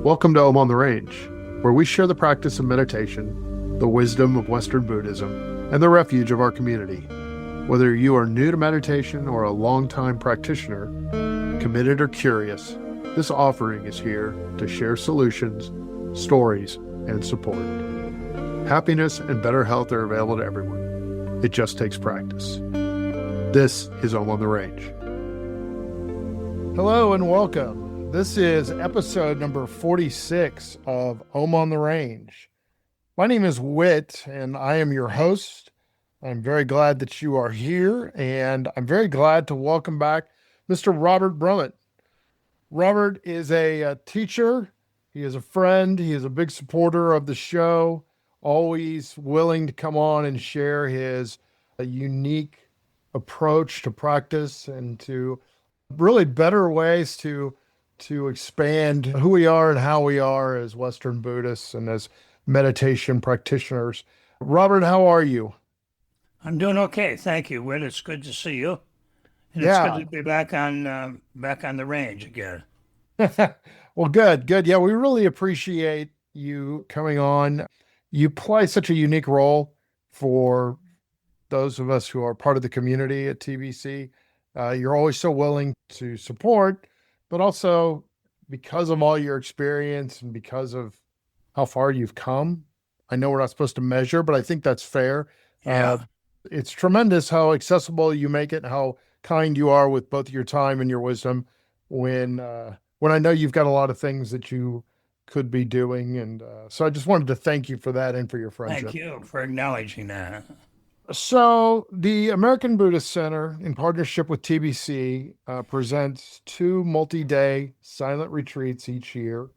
Welcome to Om on the Range, where we share the practice of meditation, the wisdom of Western Buddhism, and the refuge of our community. Whether you are new to meditation or a longtime practitioner, committed or curious, this offering is here to share solutions, stories, and support. Happiness and better health are available to everyone. It just takes practice. This is Om on the Range. Hello and welcome. This is episode number 46 of Om on the Range. My name is Whit, and I am your host. I'm very glad that you are here, and I'm very glad to welcome back Mr. Robert Brumet. Robert is a teacher. He is a friend. He is a big supporter of the show, always willing to come on and share his unique approach to practice and to really better ways to expand who we are and how we are as Western Buddhists and as meditation practitioners. Robert, how are you? I'm doing okay, thank you, Whit. It's good to see you, and Yeah. it's good to be back on the range again. Well, good. Yeah, we really appreciate you coming on. You play such a unique role for those of us who are part of the community at TBC. You're always so willing to support, but also because of all your experience and because of how far you've come. I know we're not supposed to measure, but I think that's fair. Yeah. It's tremendous how accessible you make it and how kind you are with both your time and your wisdom when I know you've got a lot of things that you could be doing. And so I just wanted to thank you for that and for your friendship. Thank you for acknowledging that. So the American Buddhist Center, in partnership with TBC, presents 2 multi-day silent retreats each year.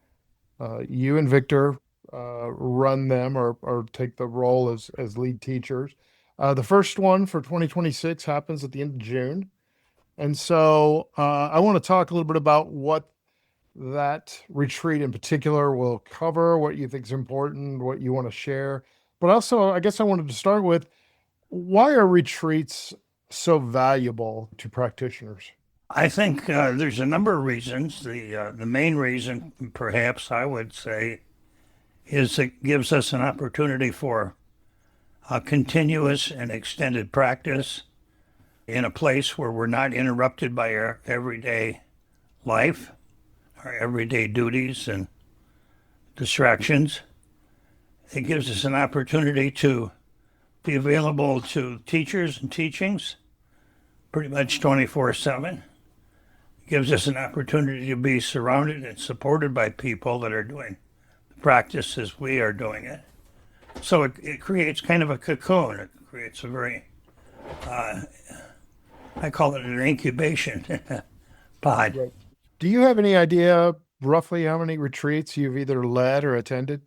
You and Victor run them or take the role as lead teachers. The first one for 2026 happens at the end of June. And so I want to talk a little bit about what that retreat in particular will cover, what you think is important, what you want to share. But also, I guess I wanted to start with, why are retreats so valuable to practitioners? I think there's a number of reasons. The main reason, perhaps I would say, is it gives us an opportunity for a continuous and extended practice in a place where we're not interrupted by our everyday life, our everyday duties and distractions. It gives us an opportunity to be available to teachers and teachings pretty much 24/7. It gives us an opportunity to be surrounded and supported by people that are doing the practice as we are doing it. So it creates kind of a cocoon. It creates a very, I call it an incubation pod. Right. Do you have any idea roughly how many retreats you've either led or attended?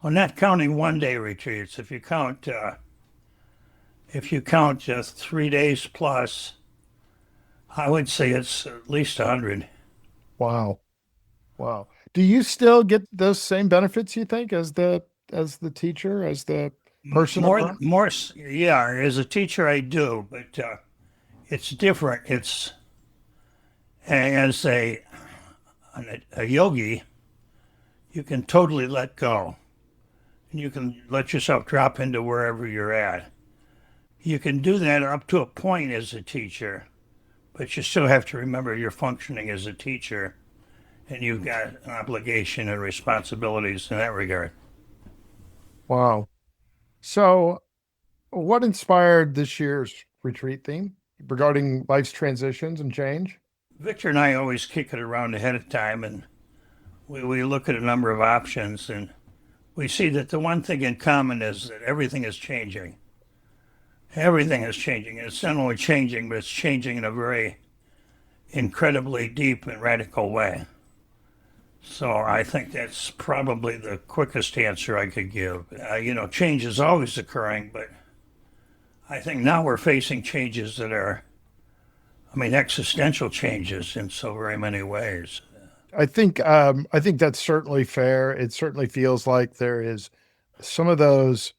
Well, not counting one-day retreats. If you count just 3 days plus, I would say it's at least 100. Wow. Do you still get those same benefits, you think, as the teacher, as the person? More, yeah. As a teacher, I do, but it's different. It's as a yogi, you can totally let go. You can let yourself drop into wherever you're at. You can do that up to a point as a teacher, but you still have to remember you're functioning as a teacher, and you've got an obligation and responsibilities in that regard. Wow. So what inspired this year's retreat theme regarding life's transitions and change? Victor and I always kick it around ahead of time, and we look at a number of options, and we see that the one thing in common is that everything is changing. Everything is changing. It's not only changing, but it's changing in a very incredibly deep and radical way. So I think that's probably the quickest answer I could give. Change is always occurring, but I think now we're facing changes that are, existential changes in so very many ways. I think that's certainly fair. It certainly feels like there is some of those,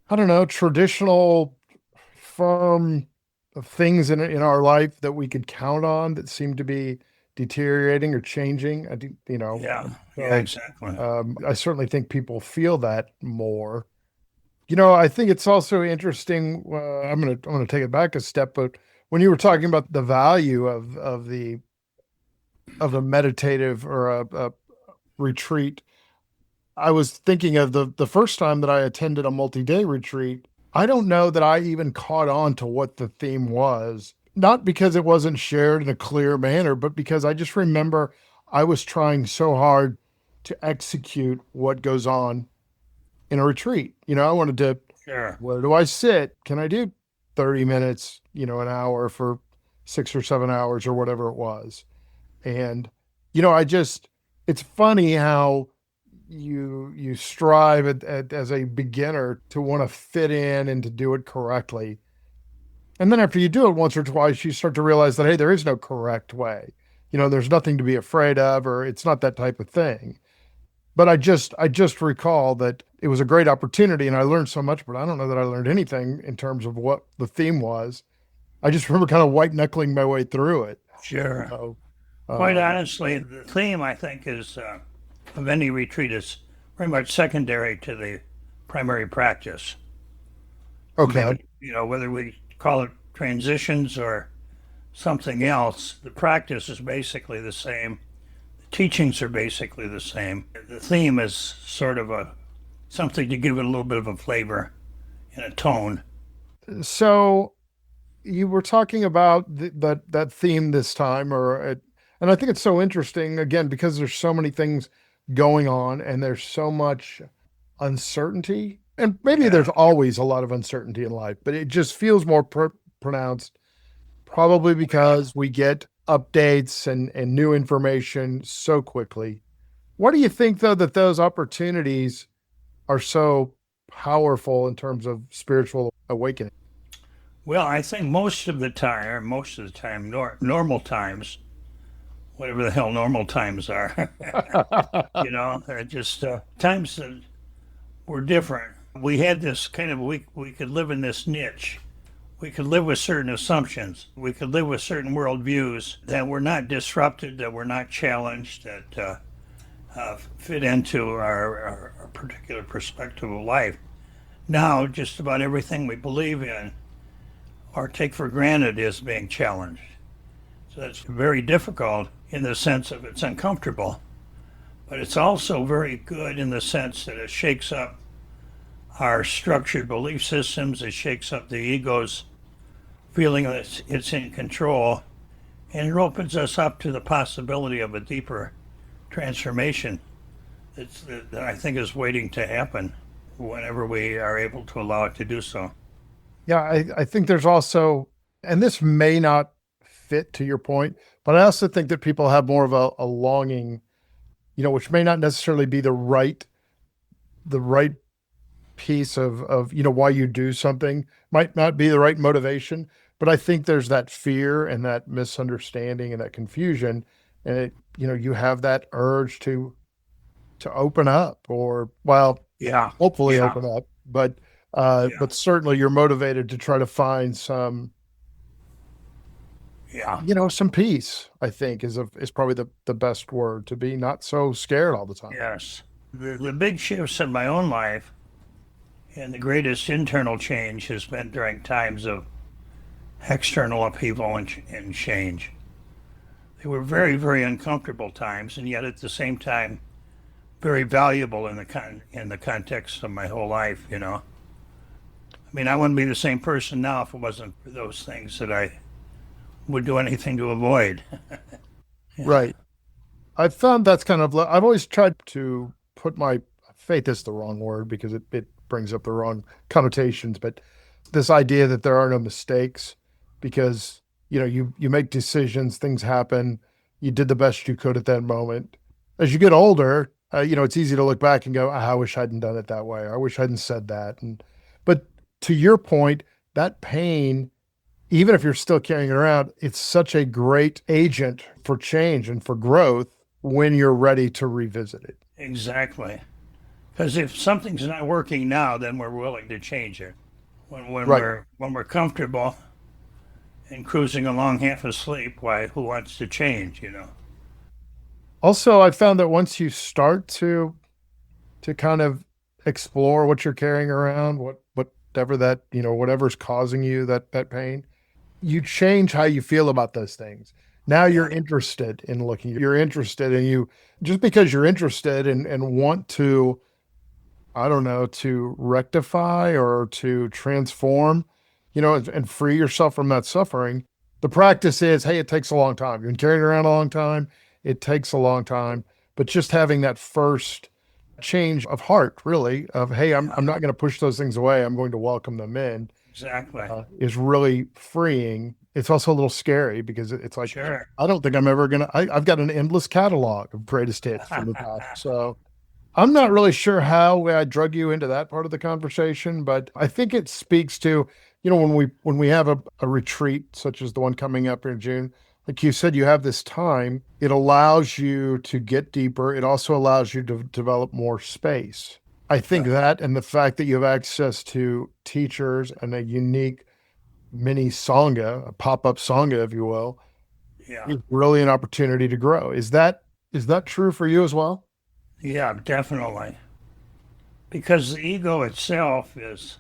I don't know, traditional, firm things in our life that we could count on that seem to be deteriorating or changing. Yeah, So, yeah, exactly. I certainly think people feel that more. I think it's also interesting. I'm gonna take it back a step, but when you were talking about the value of a meditative or a retreat, I was thinking of the first time that I attended a multi-day retreat. I don't know that I even caught on to what the theme was, not because it wasn't shared in a clear manner, but because I just remember I was trying so hard to execute what goes on in a retreat. I wanted to, Sure. where do I sit? Can I do 30 minutes, an hour for 6 or 7 hours or whatever it was? And, it's funny how you strive as a beginner to want to fit in and to do it correctly. And then after you do it once or twice, you start to realize that, hey, there is no correct way. There's nothing to be afraid of, or it's not that type of thing. But I just recall that it was a great opportunity and I learned so much, but I don't know that I learned anything in terms of what the theme was. I just remember kind of white knuckling my way through it. Sure. So, Quite uh, honestly, the theme, I think, is of any retreat is very much secondary to the primary practice. I okay. mean, whether we call it transitions or something else, the practice is basically the same. The teachings are basically the same. The theme is sort of something to give it a little bit of a flavor and a tone. So you were talking about that theme this time, and I think it's so interesting again because there's so many things going on and there's so much uncertainty, and maybe Yeah, there's always a lot of uncertainty in life, but it just feels more pronounced, probably because we get updates and new information so quickly. What do you think, though, that those opportunities are so powerful in terms of spiritual awakening? well, I think normal times, whatever the hell normal times are, they're just times that were different. We had this kind of, we could live in this niche. We could live with certain assumptions. We could live with certain worldviews that were not disrupted, that were not challenged, that fit into our particular perspective of life. Now, just about everything we believe in or take for granted is being challenged. So that's very difficult in the sense of it's uncomfortable, but it's also very good in the sense that it shakes up our structured belief systems, it shakes up the ego's feeling that it's in control, and it opens us up to the possibility of a deeper transformation that I think is waiting to happen whenever we are able to allow it to do so. Yeah, I think there's also, and this may not fit to your point, but I also think that people have more of a longing, which may not necessarily be the right piece of why you do something, might not be the right motivation, but I think there's that fear and that misunderstanding and that confusion, and you have that urge to open up, or, well, Yeah, hopefully yeah, open up, but yeah, certainly you're motivated to try to find yeah. some peace. I think is probably the best word, to be not so scared all the time. Yes. The big shifts in my own life and the greatest internal change has been during times of external upheaval and change. They were very, very uncomfortable times, and yet at the same time, very valuable in the context of my whole life. I mean, I wouldn't be the same person now if it wasn't for those things that I would do anything to avoid. Yeah. Right. I've found that's kind of, I've always tried to put my faith is the wrong word because it brings up the wrong connotations, but this idea that there are no mistakes because, you make decisions, things happen, you did the best you could at that moment. As you get older, it's easy to look back and go, "Ah, I wish I hadn't done it that way. Or I wish I hadn't said that." But to your point, that pain, even if you're still carrying it around, it's such a great agent for change and for growth when you're ready to revisit it. Exactly. Because if something's not working now, then we're willing to change it. When Right. we're comfortable and cruising along half asleep, why? Who wants to change? Also, I found that once you start to kind of explore what you're carrying around, whatever that, whatever's causing you that pain, you change how you feel about those things. Now Yeah, you're interested in looking, you're interested and you just because you're interested and want to, I don't know, to rectify or to transform, and free yourself from that suffering. The practice is, hey, it takes a long time. You've been carrying it around a long time. It takes a long time, but just having that first change of heart, really, of, hey, I'm yeah, not going to push those things away. I'm going to welcome them in, exactly. is really freeing. It's also a little scary because it's like, Sure. I don't think I'm ever going to, I've got an endless catalog of greatest hits from the past. So I'm not really sure how I drug you into that part of the conversation, but I think it speaks to, when we have a retreat such as the one coming up in June, like you said, you have this time, it allows you to get deeper. It also allows you to develop more space. I think Right. that and the fact that you have access to teachers and a unique mini Sangha, a pop-up Sangha, if you will, Yeah. is really an opportunity to grow. Is that true for you as well? Yeah, definitely. Because the ego itself is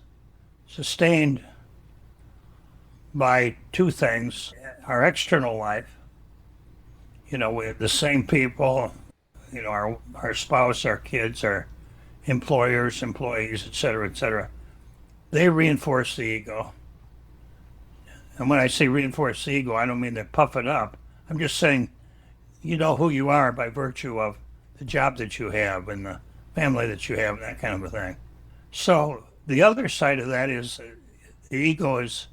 sustained by two things: our external life, with the same people, our spouse, our kids, our employers, employees, etc., etc. They reinforce the ego. And when I say reinforce the ego, I don't mean to puff it up. I'm just saying you know who you are by virtue of the job that you have and the family that you have and that kind of a thing. So the other side of that is the ego is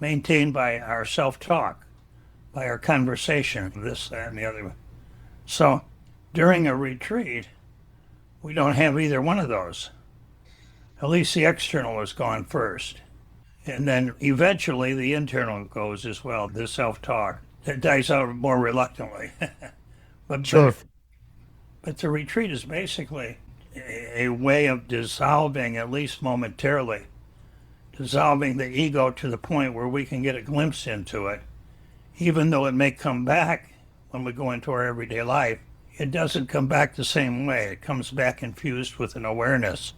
maintained by our self-talk, by our conversation, this, that, and the other. So during a retreat, we don't have either one of those. At least the external is gone first. And then eventually the internal goes as well, the self-talk. It dies out more reluctantly. but, Sure. but, but the retreat is basically a way of dissolving, at least momentarily, dissolving the ego to the point where we can get a glimpse into it. Even though it may come back when we go into our everyday life, it doesn't come back the same way. It comes back infused with an awareness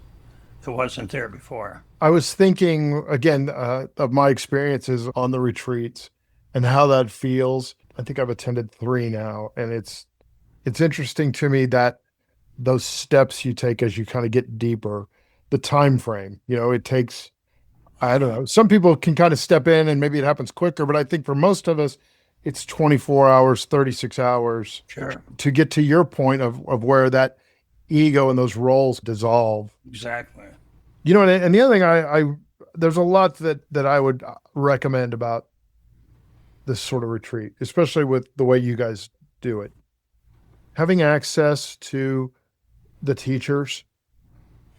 that wasn't there before. I was thinking again of my experiences on the retreats and how that feels. I think I've attended three now, and it's interesting to me that those steps you take as you kind of get deeper, the time frame. It takes, I don't know. Some people can kind of step in and maybe it happens quicker, but I think for most of us, it's 24 hours, 36 hours Sure. to get to your point of where that ego and those roles dissolve. Exactly. And the other thing I there's a lot that I would recommend about this sort of retreat, especially with the way you guys do it. Having access to the teachers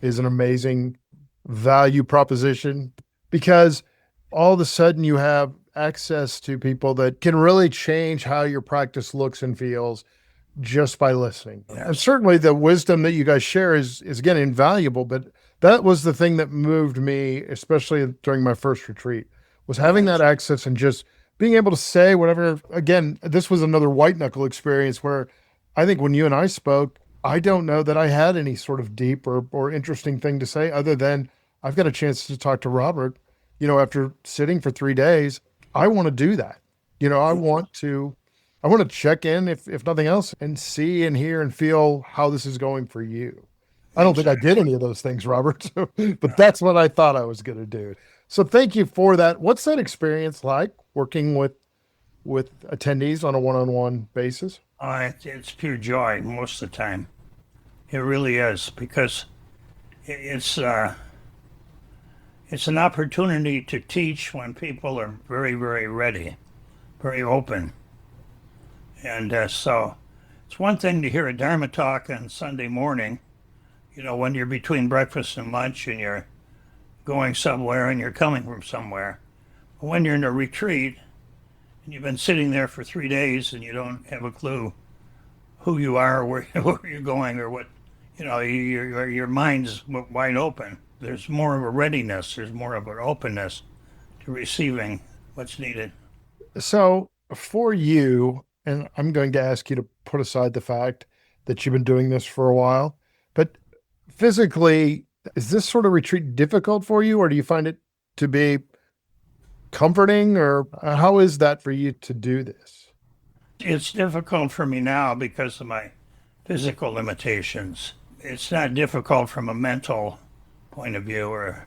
is an amazing value proposition because all of a sudden you have access to people that can really change how your practice looks and feels just by listening. And Yes. certainly the wisdom that you guys share is again invaluable, but that was the thing that moved me, especially during my first retreat, was having that Yes. access and just being able to say whatever. Again, this was another white knuckle experience where I think when you and I spoke, I don't know that I had any sort of deep or interesting thing to say other than I've got a chance to talk to Robert, after sitting for 3 days. I want to do that. I want to check in if nothing else and see and hear and feel how this is going for you. I don't think I did Exactly. any of those things, Robert, but that's what I thought I was going to do. So thank you for that. What's that experience like working with attendees on a one-on-one basis? It's pure joy most of the time. It really is because it's it's an opportunity to teach when people are very, very ready, very open. And so it's one thing to hear a Dharma talk on Sunday morning, when you're between breakfast and lunch and you're going somewhere and you're coming from somewhere. But when you're in a retreat and you've been sitting there for 3 days and you don't have a clue who you are, where you're going, or what, your mind's wide open. There's more of a readiness, there's more of an openness to receiving what's needed. So for you, and I'm going to ask you to put aside the fact that you've been doing this for a while. But physically, is this sort of retreat difficult for you, or do you find it to be comforting, or how is that for you to do this? It's difficult for me now because of my physical limitations. It's not difficult from a mental point of view or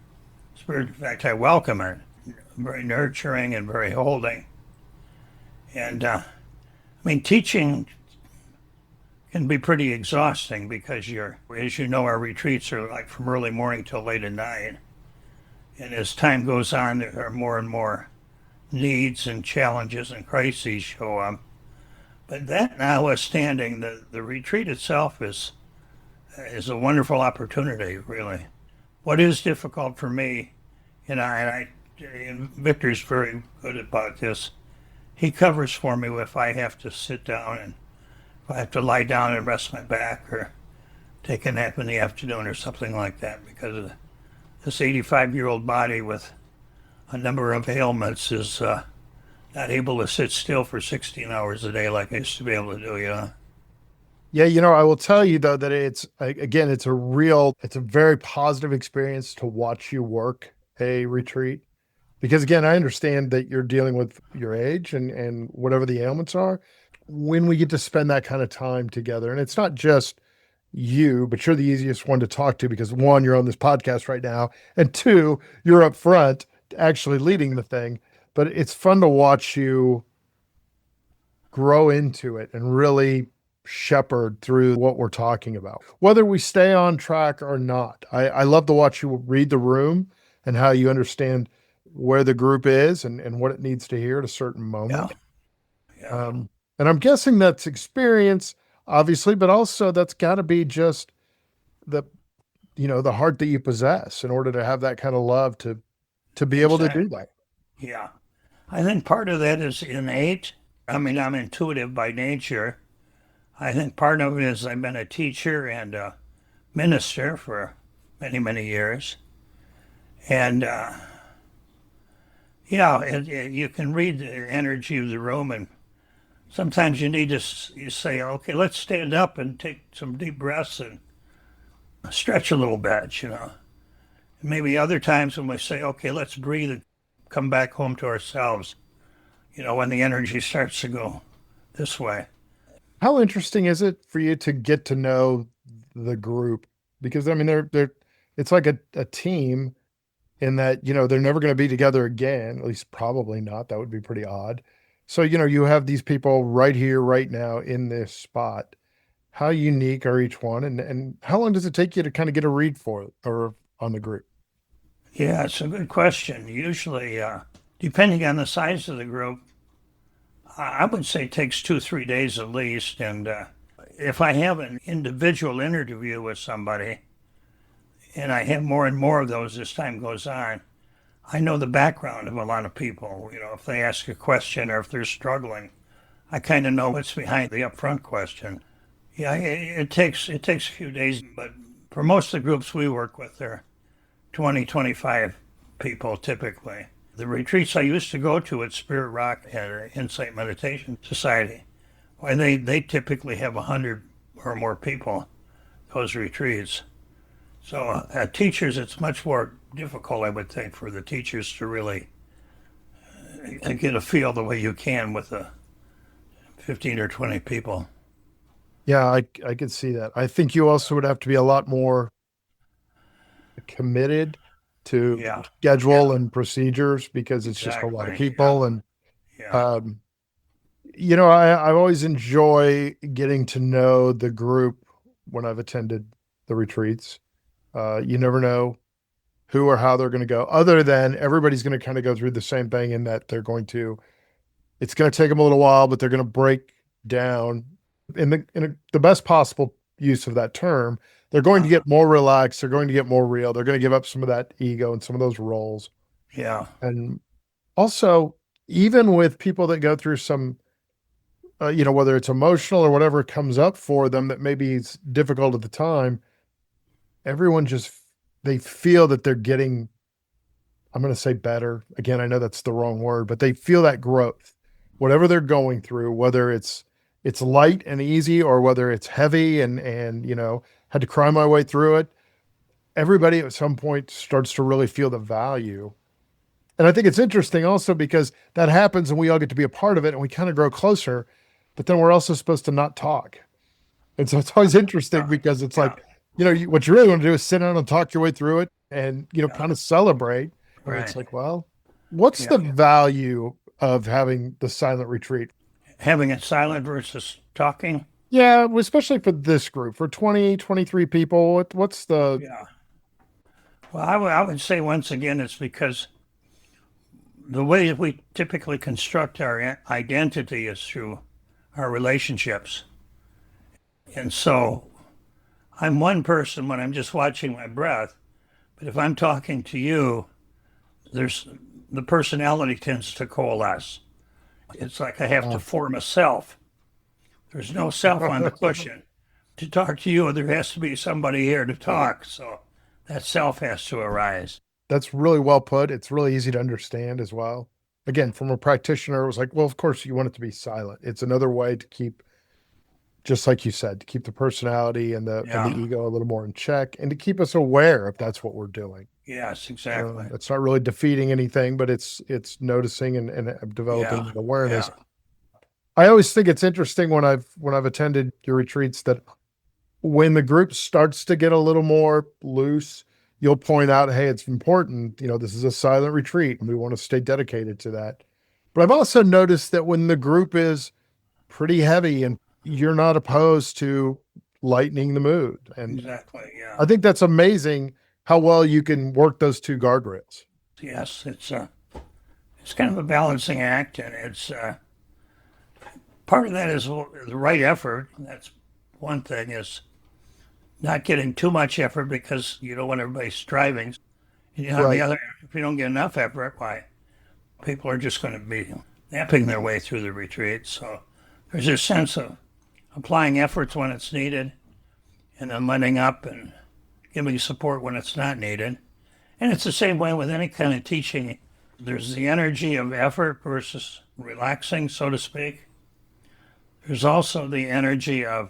spirit. In fact, I welcome it. Very nurturing and very holding. And teaching can be pretty exhausting because as you know, our retreats are like from early morning till late at night. And as time goes on, there are more and more needs and challenges and crises show up. But that notwithstanding, the retreat itself is a wonderful opportunity, really. What is difficult for me, and Victor's very good about this. He covers for me if I have to sit down and if I have to lie down and rest my back or take a nap in the afternoon or something like that, because of this 85-year-old body with a number of ailments is not able to sit still for 16 hours a day like I used to be able to do, Yeah, I will tell you though that it's a very positive experience to watch you work a retreat. Because again, I understand that you're dealing with your age and whatever the ailments are. When we get to spend that kind of time together, and it's not just you, but you're the easiest one to talk to because one, you're on this podcast right now, and two, you're up front actually leading the thing. But it's fun to watch you grow into it and really shepherd through what we're talking about, whether we stay on track or not. I love to watch you read the room and how you understand where the group is and what it needs to hear at a certain moment. Yeah. And I'm guessing that's experience, obviously, but also that's got to be just the heart that you possess in order to have that kind of love to be able to do that. Yeah. I think part of that is innate. I'm intuitive by nature. I think part of it is I've been a teacher and a minister for many, many years. And you can read the energy of the room, and sometimes you need to say, okay, let's stand up and take some deep breaths and stretch a little bit, Maybe other times when we say, okay, let's breathe and come back home to ourselves, when the energy starts to go this way. How interesting is it for you to get to know the group? Because they're it's like a team in that, they're never going to be together again, at least probably not. That would be pretty odd. So, you have these people right here, right now in this spot. How unique are each one? And how long does it take you to kind of get a read for it or on the group? Yeah, it's a good question. Usually, depending on the size of the group, I would say it takes 2-3 days at least. And if I have an individual interview with somebody, and I have more and more of those as time goes on, I know the background of a lot of people. If they ask a question or if they're struggling, I kind of know what's behind the upfront question. Yeah, it takes a few days, but for most of the groups we work with, they're 20, 25 people typically. The retreats I used to go to at Spirit Rock and Insight Meditation Society, well, they typically have 100 or more people, those retreats. So teachers, it's much more difficult, I would think, for the teachers to really get a feel the way you can with 15 or 20 people. Yeah, I could see that. I think you also would have to be a lot more committed to schedule and procedures because it's just a lot of people. And, I always enjoy getting to know the group when I've attended the retreats. You never know who or how they're going to go, other than everybody's going to kind of go through the same thing in that it's going to take them a little while, but they're going to break down in the best possible use of that term. They're going to get more relaxed. They're going to get more real. They're going to give up some of that ego and some of those roles. Yeah. And also, even with people that go through some, whether it's emotional or whatever comes up for them that maybe is difficult at the time, everyone they feel that they're getting, I'm going to say better. Again, I know that's the wrong word, but they feel that growth, whatever they're going through, whether it's it's light and easy or whether it's heavy and had to cry my way through it, everybody at some point starts to really feel the value. And I think it's interesting also because that happens and we all get to be a part of it and we kind of grow closer, but then we're also supposed to not talk. And so it's always interesting because it's like, what you really want to do is sit down and talk your way through it and, kind of celebrate. And it's like, well, what's the value of having the silent retreat? Having it silent versus talking? Yeah, especially for this group, for 20, 23 people, what's the... Yeah. Well, I would say once again, it's because the way that we typically construct our identity is through our relationships. And so I'm one person when I'm just watching my breath, but if I'm talking to you, the personality tends to coalesce. It's like I have to form a self. There's no self on the cushion. To talk to you, there has to be somebody here to talk. So that self has to arise. That's really well put. It's really easy to understand as well. Again, from a practitioner, it was like, well, of course you want it to be silent. It's another way to keep, just like you said, to keep the personality and the ego a little more in check and to keep us aware if that's what we're doing. Yes, exactly. It's not really defeating anything, but it's noticing and developing an awareness. Yeah. I always think it's interesting when I've attended your retreats that when the group starts to get a little more loose, you'll point out, hey, it's important. This is a silent retreat and we want to stay dedicated to that. But I've also noticed that when the group is pretty heavy and you're not opposed to lightening the mood. And exactly, yeah. I think that's amazing how well you can work those two guardrails. Yes, it's kind of a balancing act, and it's part of that is the right effort. That's one thing, is not getting too much effort because you don't want everybody striving. And on the other, if you don't get enough effort, why? People are just going to be napping their way through the retreat. So there's a sense of applying efforts when it's needed and then letting up and giving support when it's not needed. And it's the same way with any kind of teaching. There's the energy of effort versus relaxing, so to speak. There's also the energy of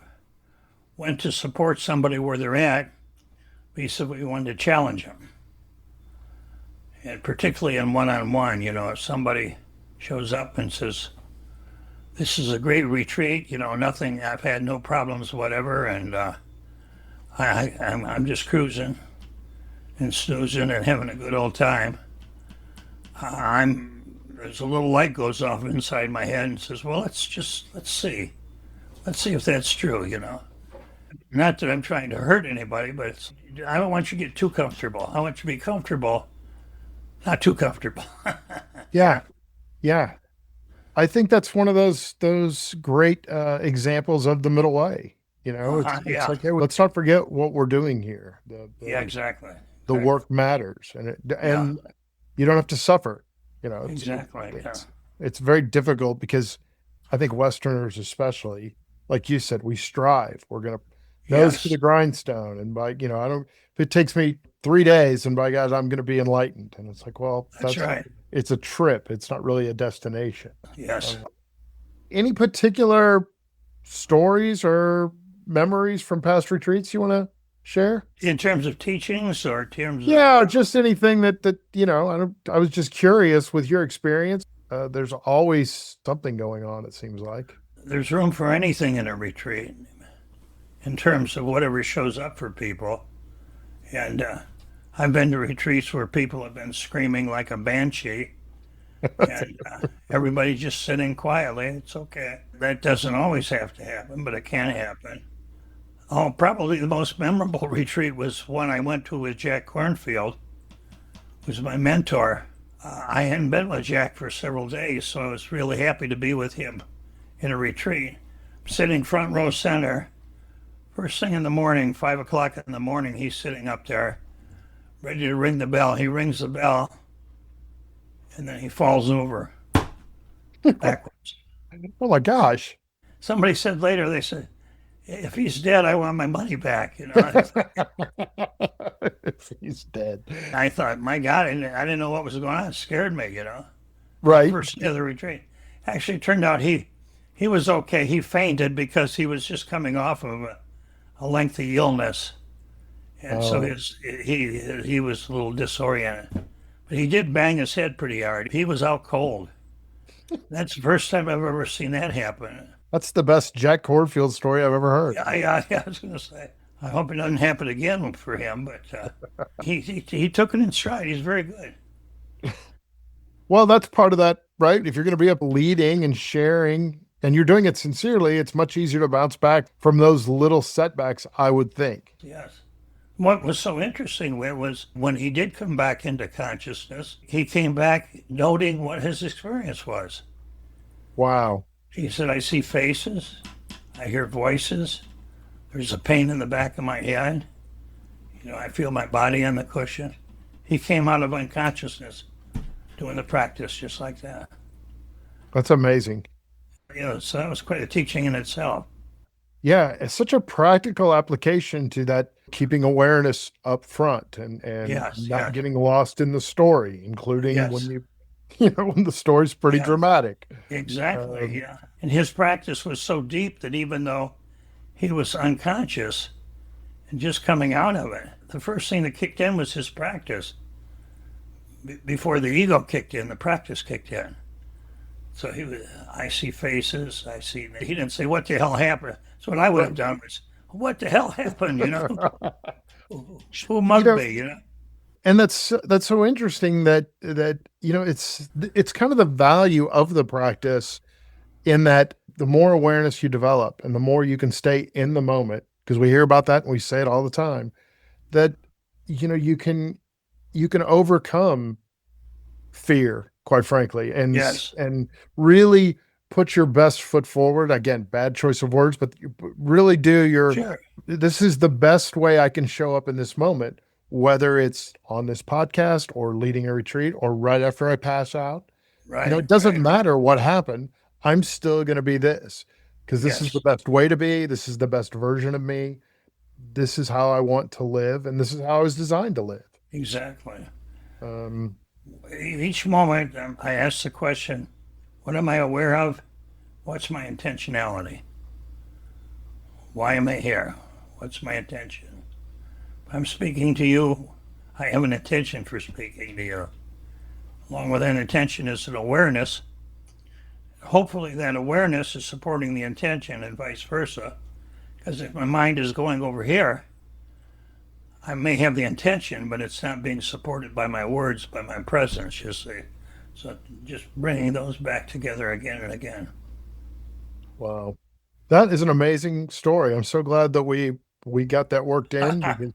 when to support somebody where they're at, vis-a-vis when to challenge them. And particularly in one-on-one, if somebody shows up and says, this is a great retreat, nothing, I've had no problems, whatever, and I'm just cruising and snoozing and having a good old time. There's a little light goes off inside my head and says, well, let's see if that's true, Not that I'm trying to hurt anybody, but I don't want you to get too comfortable. I want you to be comfortable, not too comfortable. Yeah. I think that's one of those great examples of the middle way. It's like, hey, let's not forget what we're doing here. Exactly. The work matters, and you don't have to suffer. Exactly. It's very difficult because I think Westerners, especially, like you said, we strive. We're gonna nose to the grindstone, and if it takes me 3 days, and by God, I'm gonna be enlightened. And it's like, well, that's right. It's a trip. It's not really a destination. Yes. Any particular stories or memories from past retreats you want to share? In terms of teachings or in terms of... just anything that I was just curious with your experience. There's always something going on, it seems like. There's room for anything in a retreat in terms of whatever shows up for people. And I've been to retreats where people have been screaming like a banshee and everybody's just sitting quietly. It's okay. That doesn't always have to happen, but it can happen. Oh, probably the most memorable retreat was one I went to with Jack Kornfield, who's my mentor. I hadn't been with Jack for several days, so I was really happy to be with him in a retreat. Sitting front row center, first thing in the morning, 5 o'clock in the morning, he's sitting up there, ready to ring the bell. He rings the bell, and then he falls over backwards. Oh my gosh. Somebody said later, they said, if he's dead, I want my money back. If he's dead. I thought, my God, I didn't know what was going on. It scared me, Right. First day of the retreat. Actually, it turned out he He was okay. He fainted because he was just coming off of a lengthy illness, and so Oh, he was a little disoriented. But he did bang his head pretty hard. He was out cold. That's the first time I've ever seen that happen. that's the best Jack Cornfield story I've ever heard. I was going to say, I hope it doesn't happen again for him, but he took it in stride. He's very good. Well, that's part of that, right? If you're going to be up leading and sharing and you're doing it sincerely, it's much easier to bounce back from those little setbacks, I would think. Yes. What was so interesting was when he did come back into consciousness, he came back noting what his experience was. Wow. He said, I see faces, I hear voices, there's a pain in the back of my head, I feel my body on the cushion. He came out of unconsciousness doing the practice just like that. That's amazing. So that was quite a teaching in itself. Yeah, it's such a practical application to that keeping awareness up front and Yes, not yes. getting lost in the story, including Yes. when when the story's pretty Yeah. dramatic. Exactly, yeah. And his practice was so deep that even though he was unconscious and just coming out of it, the first thing that kicked in was his practice. Before the ego kicked in, the practice kicked in. So I see faces, he didn't say, what the hell happened? So what I would have done was, what the hell happened, Who mugged me, And that's so interesting that it's kind of the value of the practice in that the more awareness you develop and the more you can stay in the moment, because we hear about that and we say it all the time, that you can overcome fear, quite frankly, and Yes. and really put your best foot forward. Again, bad choice of words, but you really do Sure. this is the best way I can show up in this moment, whether it's on this podcast or leading a retreat or right after I pass out. Right. It doesn't right. matter what happened. I'm still going to be this because this is Yes. the best way to be. This is the best version of me. This is how I want to live. And this is how I was designed to live. Exactly. Um, Each moment I ask the question, what am I aware of? What's my intentionality? Why am I here? What's my intention? If I'm speaking to you, I have an intention for speaking to you. Along with that intention is an awareness. Hopefully that awareness is supporting the intention and vice versa. Because if my mind is going over here, I may have the intention, but it's not being supported by my words, by my presence, you see. So just bringing those back together again and again. wow. That is an amazing story. I'm so glad that we got that worked in. Because,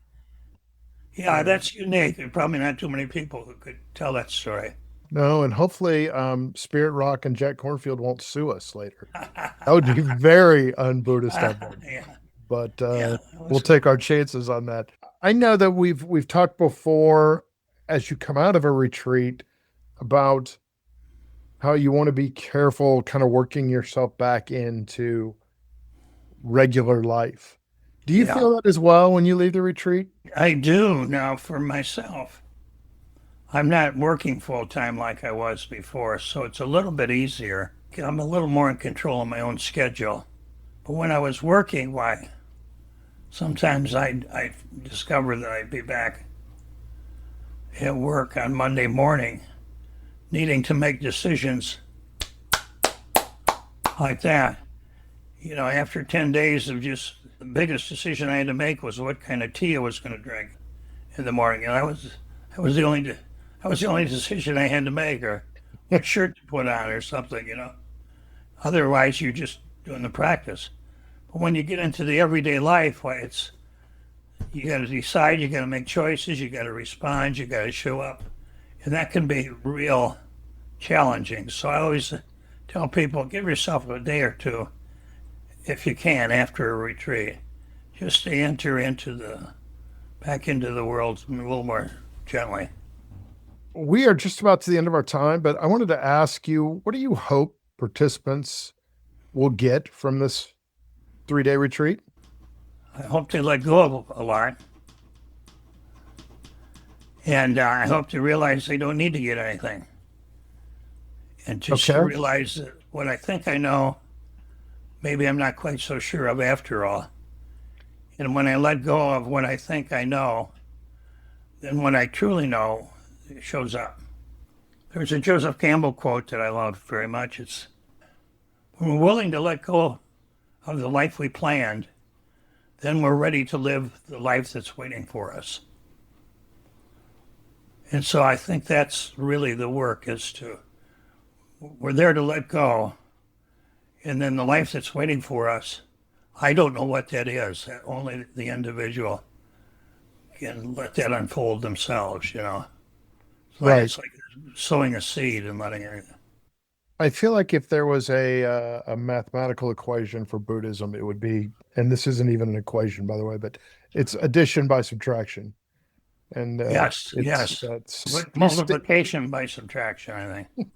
Yeah, that's unique. There are probably not too many people who could tell that story. no, and hopefully Spirit Rock and Jack Cornfield won't sue us later. That would be very un-Buddhist of them. Yeah, But yeah. we'll take our chances on that. I know that we've talked before as you come out of a retreat about how you want to be careful kind of working yourself back into regular life. Do you Yeah. feel that as well when you leave the retreat? I do now for myself. I'm not working full time like I was before, so it's a little bit easier. I'm a little more in control of my own schedule. But when I was working, why? Sometimes I discover that I'd be back at work on Monday morning, needing to make decisions like that. After 10 days of just the biggest decision I had to make was what kind of tea I was going to drink in the morning. And that was the only decision I had to make, or what shirt to put on or something, Otherwise, you're just doing the practice. But when you get into the everyday life, you got to decide, you got to make choices, you got to respond, you got to show up. And that can be real challenging. So I always tell people, give yourself a day or two, if you can, after a retreat, just to enter back into the world a little more gently. We are just about to the end of our time, but I wanted to ask you, what do you hope participants will get from this 3-day retreat? I hope they let go of a lot. And I hope to realize they don't need to get anything. And just Okay. realize that what I think I know maybe I'm not quite so sure of after all. And when I let go of what I think I know, then what I truly know shows up. There's a Joseph Campbell quote that I love very much. It's, when we're willing to let go of the life we planned, then we're ready to live the life that's waiting for us. And so I think that's really the work, is to, we're there to let go, and then the life that's waiting for us, I don't know what that is. Only the individual can let that unfold themselves, you know. Right. It's like sowing a seed and letting it. I feel like if there was a mathematical equation for Buddhism, it would be, and this isn't even an equation, by the way, but it's addition by subtraction. And Yes. That's Multiplication by subtraction, I think.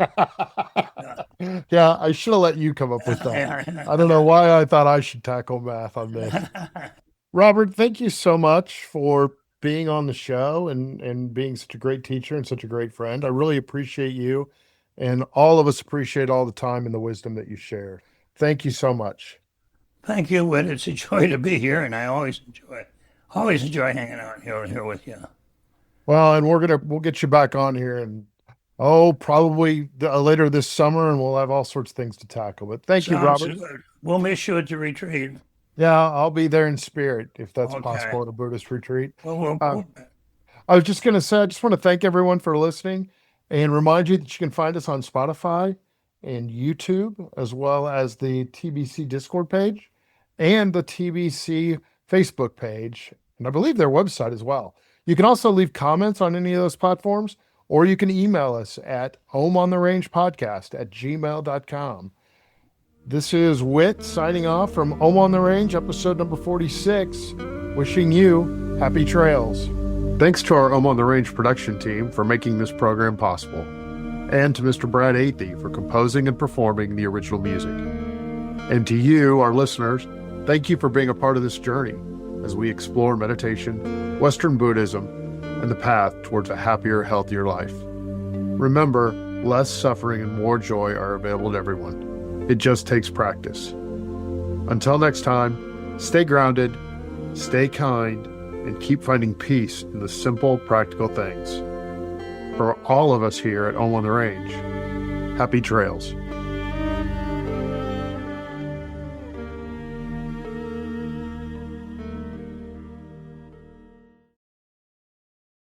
Yeah, I should have let you come up with that. I don't know why I thought I should tackle math on this. Robert, thank you so much for being on the show and being such a great teacher and such a great friend. I really appreciate you, and all of us appreciate all the time and the wisdom that you share. Thank you so much. Thank you, Whit. It's a joy to be here, and I always enjoy hanging out here with you. Well, and we'll get you back on here, and probably later this summer, and we'll have all sorts of things to tackle. But thank you, Robert. Good. We'll miss you at the retreat. Yeah, I'll be there in spirit if that's possible at a Buddhist retreat. Well, I was just going to say, I just want to thank everyone for listening and remind you that you can find us on Spotify and YouTube, as well as the TBC Discord page and the TBC Facebook page, and I believe their website as well. You can also leave comments on any of those platforms, or you can email us at omontheRangePodcast@gmail.com. This is Whit signing off from Home on the Range, episode number 46, wishing you happy trails. Thanks to our Home on the Range production team for making this program possible, and to Mr. Brad Athey for composing and performing the original music. And to you, our listeners, thank you for being a part of this journey as we explore meditation, Western Buddhism, and the path towards a happier, healthier life. Remember, less suffering and more joy are available to everyone. It just takes practice. Until next time, stay grounded, stay kind, and keep finding peace in the simple, practical things. For all of us here at Home on the Range, happy trails.